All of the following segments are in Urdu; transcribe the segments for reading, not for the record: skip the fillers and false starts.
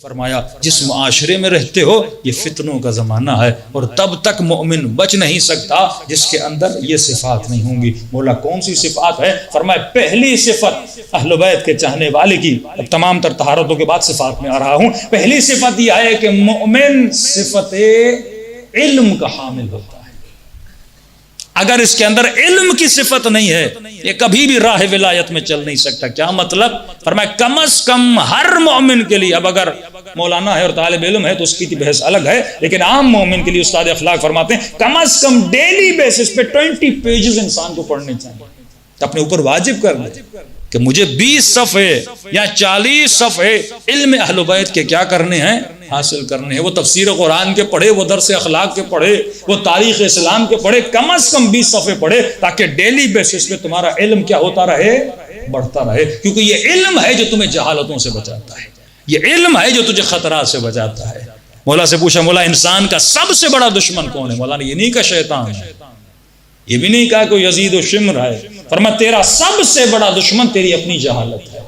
فرمایا جس معاشرے میں رہتے ہو یہ فتنوں کا زمانہ ہے، اور تب تک مومن بچ نہیں سکتا جس کے اندر یہ صفات نہیں ہوں گی۔ مولا کون سی صفات ہے؟ فرمایا پہلی صفت اہل بیت کے چاہنے والے کی، اب تمام تر طہارتوں کے بعد صفات میں آ رہا ہوں، پہلی صفت یہ ہے کہ مومن صفت علم کا حامل ہوتا ہے۔ اگر اس کے اندر علم کی صفت نہیں ہے یہ کبھی بھی راہ ولایت میں چل نہیں سکتا۔ کیا مطلب؟ فرمایا کم از کم ہر مومن کے لیے، اب اگر مولانا ہے اور طالب علم ہے تو اس کی بحث الگ ہے، لیکن عام مومن کے لیے استاد اخلاق فرماتے ہیں کم از کم ڈیلی بیسس پہ 20 پیجز انسان کو پڑھنے چاہیے، اپنے اوپر واجب کر لے کہ مجھے 20 صفحے یا 40 صفحے علم اہل بیت کے کیا کرنے ہیں؟ حاصل کرنے ہیں۔ وہ تفسیر قرآن کے پڑھے، وہ درس اخلاق کے پڑھے، وہ تاریخ اسلام کے پڑھے، کم از کم 20 صفحے پڑھے، تاکہ ڈیلی بیسس پہ تمہارا علم کیا ہوتا رہے؟ بڑھتا رہے، کیونکہ یہ علم ہے جو تمہیں جہالتوں سے بچاتا ہے، یہ علم ہے جو تجھے خطرات سے بچاتا ہے۔ مولا سے پوچھا مولا انسان کا سب سے بڑا دشمن کون ہے؟ مولا نے یہ نہیں کہا شیطان ہے، یہ بھی نہیں کہا کوئی یزید و شمر ہے، فرمایا تیرا سب سے بڑا دشمن تیری اپنی جہالت ہے۔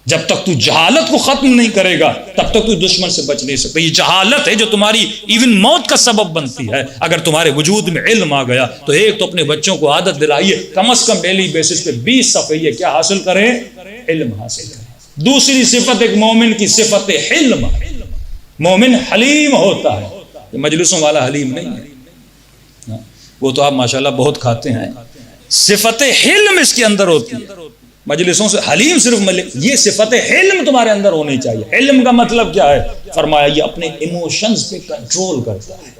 جب تک تو جہالت کو ختم نہیں کرے گا تب تک تو دشمن سے بچ نہیں سکتا۔ یہ جہالت ہے جو تمہاری ایون موت کا سبب بنتی ہے۔ اگر تمہارے وجود میں علم آ گیا تو ایک تو اپنے بچوں کو عادت دلائیے کم از کم ڈیلی بیسس پہ 20 صفحے یہ کیا حاصل کریں؟ علم حاصل کریں۔ دوسری صفت ایک مومن کی صفت حلم، مومن حلیم ہوتا ہے، مجلسوں والا حلیم نہیں ہے، وہ تو آپ ماشاءاللہ بہت کھاتے ہیں۔ صفت حلم اس کے اندر ہوتی ہے، مجلسوں سے حلیم صرف یہ صفت حلم تمہارے اندر ہونی چاہیے۔ علم کا مطلب کیا ہے؟ فرمایا یہ اپنے ایموشنز پہ کنٹرول کرتا ہے،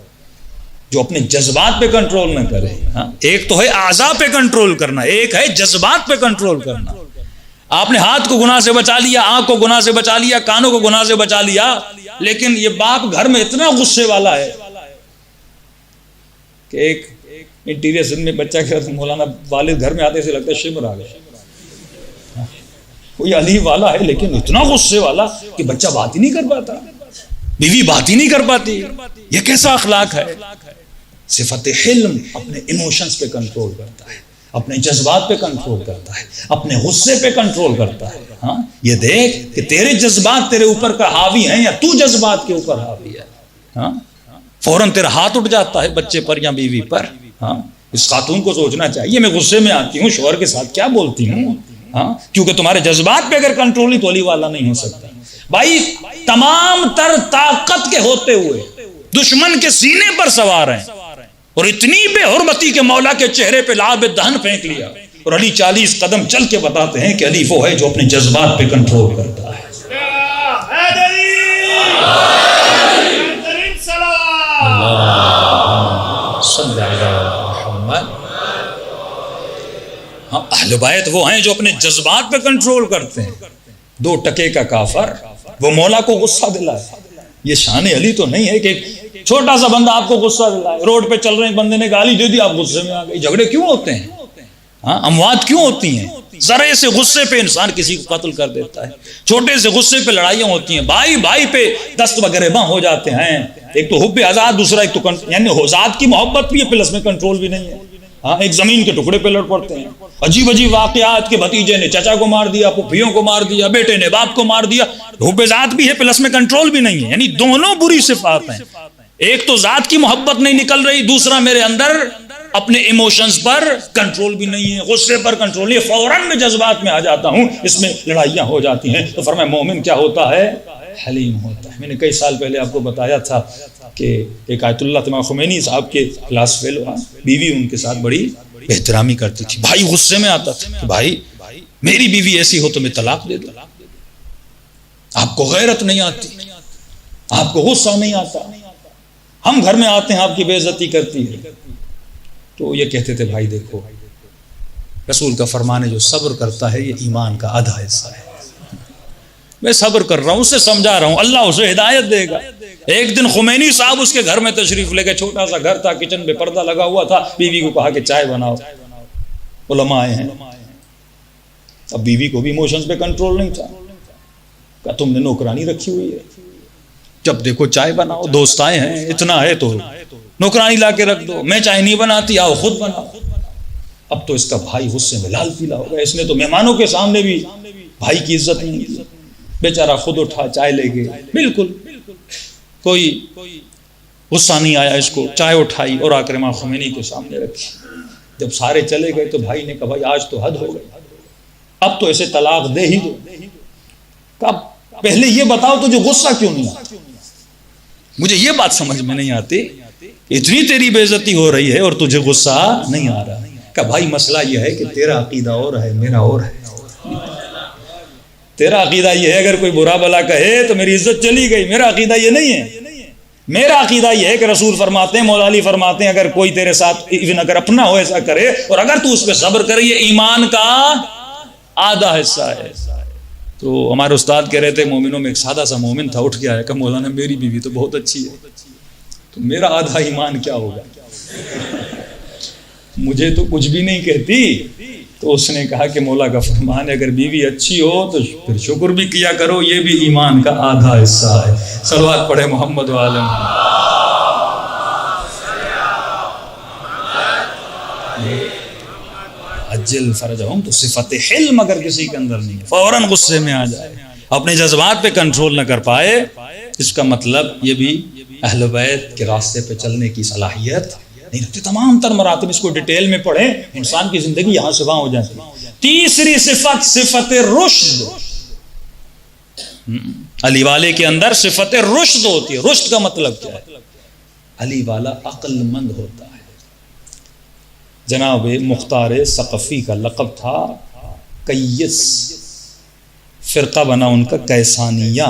جو اپنے جذبات پہ کنٹرول نہ کرے۔ ایک تو ہے اعضاء پہ کنٹرول کرنا، ایک ہے جذبات پہ کنٹرول کرنا۔ آپ نے ہاتھ کو گناہ سے بچا لیا، آنکھ کو گناہ سے بچا لیا، کانوں کو گناہ سے بچا لیا، لیکن یہ باپ گھر میں اتنا غصے والا ہے کہ ایک انٹیریئر سن میں بچہ کہتا ہے مولانا والد گھر میں آتے سے لگتا ہے شمر آ گیا، کوئی علی والا ہے لیکن اتنا غصے والا کہ بچہ بات ہی نہیں کر پاتا، بیوی بات ہی نہیں کر پاتی۔ یہ کیسا اخلاق ہے؟ صفت حلم اپنے ایموشنز پہ کنٹرول کرتا ہے، اپنے جذبات پہ کنٹرول کرتا ہے، اپنے غصے پہ کنٹرول کرتا ہے۔ ہاں یہ دیکھ کہ تیرے جذبات تیرے اوپر کا حاوی ہیں یا تو جذبات کے اوپر حاوی ہے۔ ہاں فوراً تیرا ہاتھ اٹھ جاتا ہے بچے پر یا بیوی پر۔ ہاں اس خاتون کو سوچنا چاہیے میں غصے میں آتی ہوں شوہر کے ساتھ کیا بولتی ہوں، ہاں کیونکہ تمہارے جذبات پہ اگر کنٹرول نہیں تو علی والا نہیں ہو سکتا۔ بھائی تمام تر طاقت کے ہوتے ہوئے دشمن کے سینے پر سوار ہیں اور اتنی بے حرمتی کے مولا کے چہرے پہ لعاب دہن پھینک لیا، اور علی 40 قدم چل کے بتاتے ہیں کہ علی وہ ہے جو اپنے جذبات پہ کنٹرول کرتا ہے۔ اہل بیت وہ ہیں جو اپنے جذبات پہ کنٹرول کرتے ہیں۔ 2 ٹکے کا کافر وہ مولا کو غصہ دلائے، یہ شان علی تو نہیں ہے کہ چھوٹا سا بندہ آپ کو غصہ دلائے، روڈ پہ چل رہے ہیں بندے نے گالی دے دی آپ غصے میں آ گئے۔ جھگڑے کیوں ہوتے ہیں؟ ہاں اموات کیوں ہوتی ہیں؟ ذرے سے غصے پہ انسان کسی کو قتل کر دیتا ہے، چھوٹے سے غصے پہ لڑائیاں ہوتی ہیں، بھائی بھائی پہ دست وغیرہ ہو جاتے ہیں۔ ایک تو حب آزاد، دوسرا ایک تو یعنی ذات کی محبت بھی ہے پلس میں کنٹرول بھی نہیں ہے۔ ہاں ایک زمین کے ٹکڑے پہ لڑ پڑتے ہیں، عجیب عجیب واقعات کے بھتیجے نے چچا کو مار دیا، پھوپھیوں کو مار دیا، بیٹے نے باپ کو مار دیا، حب ذات بھی ہے پلس میں کنٹرول بھی نہیں ہے، یعنی دونوں بری صفات ہیں۔ ایک تو ذات کی محبت نہیں نکل رہی، دوسرا میرے اندر اپنے ایموشنز پر کنٹرول بھی نہیں ہے، غصے پر کنٹرول نہیں ہے، فوراً میں جذبات میں آ جاتا ہوں، اس میں لڑائیاں ہو جاتی ہیں۔ تو فرمایا مومن کیا ہوتا ہے؟ حلیم ہوتا ہے۔ میں نے کئی سال پہلے آپ کو بتایا تھا کہ ایک آیت اللہ تمام خمینی صاحب کے کلاس فیل ہوا، بیوی ان کے ساتھ بڑی احترامی کرتی تھی، بھائی غصے میں آتا تھا کہ بھائی میری بیوی ایسی ہو تو میں طلاق دے دوں، آپ کو غیرت نہیں آتی، آپ کو غصہ نہیں آتا، ہم گھر میں آتے ہیں آپ کی بے عزتی کرتی ہے۔ تو یہ کہتے تھے بھائی دیکھو رسول کا فرمان ہے جو صبر کرتا ہے یہ ایمان کا آدھا حصہ ہے، میں صبر کر رہا ہوں، اسے سمجھا رہا ہوں، اللہ اسے ہدایت دے گا۔ ایک دن خمینی صاحب اس کے گھر میں تشریف لے گئے، چھوٹا سا گھر تھا، کچن میں پردہ لگا ہوا تھا، بیوی کو کہا کہ چائے بناؤ، علماء آئے ہیں۔ اب بیوی کو بھی ایموشنز پہ کنٹرول نہیں تھا، کہا تم نے نوکرانی رکھی ہوئی ہے، جب دیکھو چائے بناؤ، دوست آئے ہیں، اتنا ہے تو نوکرانی لا کے رکھ دو، میں چائے نہیں بناتی، آؤ خود بناؤ۔ اب تو اس کا بھائی غصے میں لال پیلا ہو گیا، اس نے تو مہمانوں کے سامنے بھی بھائی کی عزت نہیں کی، بیچارہ خود اٹھا چائے لے گئے، بالکل کوئی غصہ نہیں آیا اس کو، چائے اٹھائی اور آ کر امام خمینی کے سامنے رکھی۔ جب سارے چلے گئے تو بھائی نے کہا بھائی آج تو حد ہو گئی، اب تو اسے طلاق دے ہی دو۔ کہا پہلے یہ بتاؤ تجھے غصہ کیوں نہیں آتا؟ مجھے یہ بات سمجھ میں نہیں آتی، اتنی تیری بے عزتی ہو رہی ہے اور تجھے غصہ نہیں آ رہا۔ کہا بھائی مسئلہ یہ ہے کہ تیرا عقیدہ اور ہے، میرا اور ہے۔ تیرا عقیدہ یہ ہے اگر کوئی برا بلا کہے تو میری عزت چلی گئی، میرا عقیدہ یہ نہیں ہے۔ میرا عقیدہ یہ ہے کہ رسول فرماتے ہیں، مولا علی فرماتے ہیں، اگر کوئی تیرے ساتھ ایون اگر اپنا ہو ایسا کرے اور اگر تو اس پہ صبر کرے، یہ ایمان کا آدھا حصہ ہے۔ تو ہمارے استاد کہہ رہے تھے مومنوں میں ایک سادہ سا مومن تھا، اٹھ گیا ہے کہ مولانا میری بیوی تو بہت اچھی ہے، تو میرا آدھا ایمان کیا ہوگا؟ مجھے تو کچھ بھی نہیں کہتی۔ تو اس نے کہا کہ مولا کا فرمان ہے اگر بیوی اچھی ہو تو پھر شکر بھی کیا کرو، یہ بھی ایمان کا آدھا حصہ ہے۔ صلوات پڑھے محمد و آل محمد۔ عجل فرجہم، تو صفت حلم اگر کسی کے اندر نہیں ہے، فوراً غصے میں آ جائے، اپنے جذبات پہ کنٹرول نہ کر پائے، اس کا مطلب یہ بھی اہل بیت کے راستے پہ چلنے کی صلاحیت نہیں رکھتے۔ تمام تر مراتب اس کو ڈیٹیل میں پڑھیں، انسان کی زندگی یہاں سے وہاں ہو جاتی ہے۔ تیسری صفت، صفت رشد۔ علی والے کے اندر صفت رشد ہوتی ہے۔ رشد کا مطلب کیا ہے؟ علی والا عقل مند ہوتا ہے۔ جناب مختار ثقفی کا لقب تھا کیس، فرقہ بنا ان کا کیسانیہ۔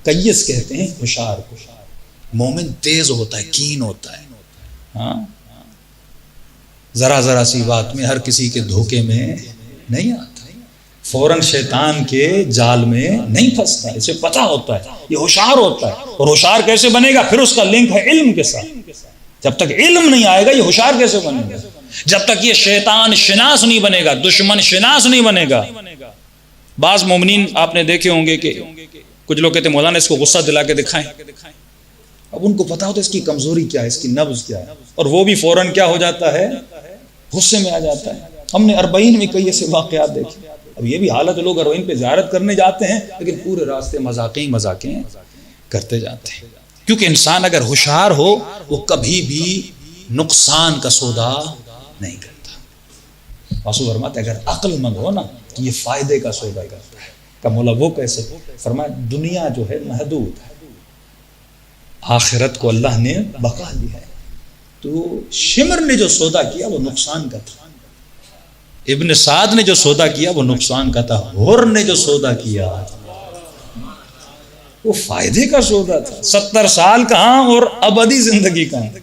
کیس کہتے ہیں ہوشیار کو۔ مومن تیز ہوتا ہے، کین ہوتا ہے، ہاں، ذرا ذرا سی بات میں ہر کسی کے دھوکے میں نہیں آتا، فوراً شیطان کے جال میں نہیں پھنستا، اسے پتہ ہوتا ہے، یہ ہوشیار ہوتا ہے۔ اور ہوشیار کیسے بنے گا؟ پھر اس کا لنک ہے علم کے ساتھ۔ جب تک علم نہیں آئے گا یہ ہوشیار کیسے بنے گا؟ جب تک یہ شیطان شناس نہیں بنے گا، دشمن شناس نہیں بنے گا۔ بعض مومنین آپ نے دیکھے ہوں گے کہ کچھ لوگ کہتے ہیں مولانا اس کو غصہ دلا کے دکھائیں، اب ان کو پتا ہوتا ہے اس کی کمزوری کیا ہے، اس کی نبض کیا ہے، اور وہ بھی فوراً کیا ہو جاتا ہے؟ غصے میں آ جاتا ہے۔ ہم نے 40 میں کئی ایسے واقعات دیکھے۔ اب یہ بھی حالت لوگ 40 پہ زیارت کرنے جاتے ہیں لیکن پورے راستے مذاقیں کرتے جاتے ہیں، کیونکہ انسان اگر ہوشیار ہو وہ کبھی بھی نقصان کا سودا نہیں کرتا۔ رسول فرماتے اگر عقل مند ہو نا تو یہ فائدے کا سودا کرتا ہے۔ کہ مولا وہ کیسے؟ فرمایا دنیا جو ہے محدود ہے، آخرت کو اللہ نے بقا دی ہے۔ تو شمر نے جو سودا کیا وہ نقصان کا تھا، ابن سعد نے جو سودا کیا وہ نقصان کا تھا، ہر نے جو سودا کیا وہ فائدے کا سودا تھا۔ 70 سال کہاں اور ابدی زندگی کہاں۔